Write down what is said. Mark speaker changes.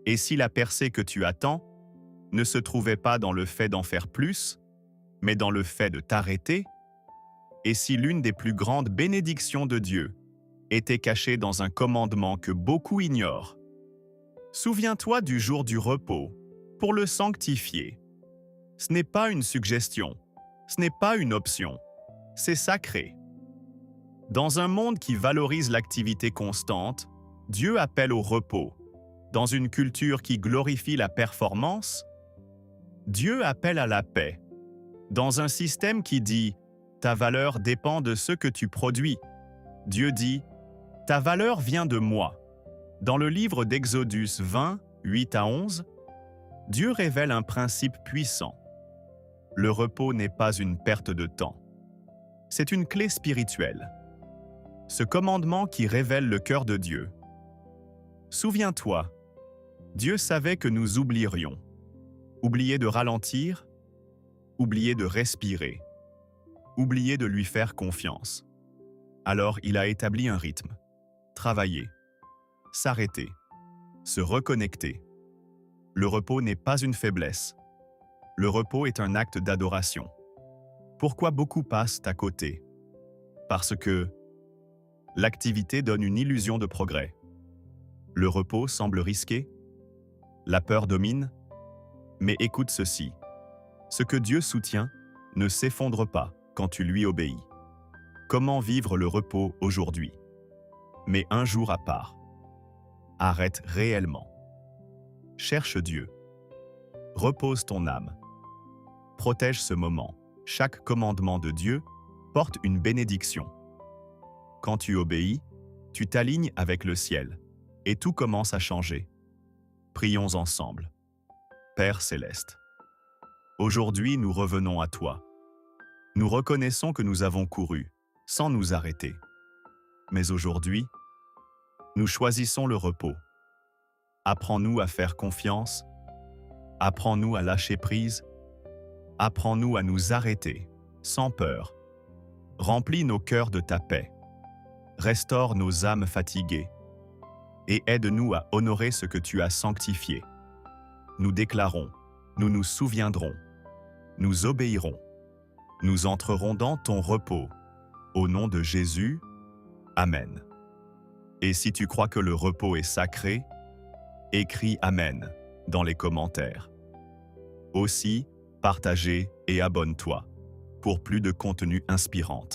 Speaker 1: Et si la percée que tu attends ne se trouvait pas dans le fait d'en faire plus, mais dans le fait de t'arrêter? Et si l'une des plus grandes bénédictions de Dieu était cachée dans un commandement que beaucoup ignorent? Souviens-toi du jour du repos, pour le sanctifier. Ce n'est pas une suggestion, ce n'est pas une option, c'est sacré. Dans un monde qui valorise l'activité constante, Dieu appelle au repos. Dans une culture qui glorifie la performance, Dieu appelle à la paix. Dans un système qui dit « ta valeur dépend de ce que tu produis », Dieu dit « ta valeur vient de moi ». Dans le livre d'Exodus 20, 8 à 11, Dieu révèle un principe puissant. Le repos n'est pas une perte de temps. C'est une clé spirituelle. Ce commandement qui révèle le cœur de Dieu. Souviens-toi, Dieu savait que nous oublierions. Oublier de ralentir, oublier de respirer, oublier de lui faire confiance. Alors il a établi un rythme. Travailler, s'arrêter, se reconnecter. Le repos n'est pas une faiblesse. Le repos est un acte d'adoration. Pourquoi beaucoup passent à côté? Parce que l'activité donne une illusion de progrès. Le repos semble risqué. La peur domine. Mais écoute ceci. Ce que Dieu soutient ne s'effondre pas quand tu lui obéis. Comment vivre le repos aujourd'hui? Mais un jour à part. Arrête réellement. Cherche Dieu. Repose ton âme. Protège ce moment. Chaque commandement de Dieu porte une bénédiction. Quand tu obéis, tu t'alignes avec le ciel et tout commence à changer. Prions ensemble. Père céleste, aujourd'hui nous revenons à toi. Nous reconnaissons que nous avons couru sans nous arrêter. Mais aujourd'hui, nous choisissons le repos. Apprends-nous à faire confiance. Apprends-nous à lâcher prise. Apprends-nous à nous arrêter, sans peur. Remplis nos cœurs de ta paix. Restaure nos âmes fatiguées. Et aide-nous à honorer ce que tu as sanctifié. Nous déclarons, nous nous souviendrons, nous obéirons. Nous entrerons dans ton repos. Au nom de Jésus, Amen. Et si tu crois que le repos est sacré, écris Amen dans les commentaires. Aussi, partagez et abonne-toi pour plus de contenu inspirant.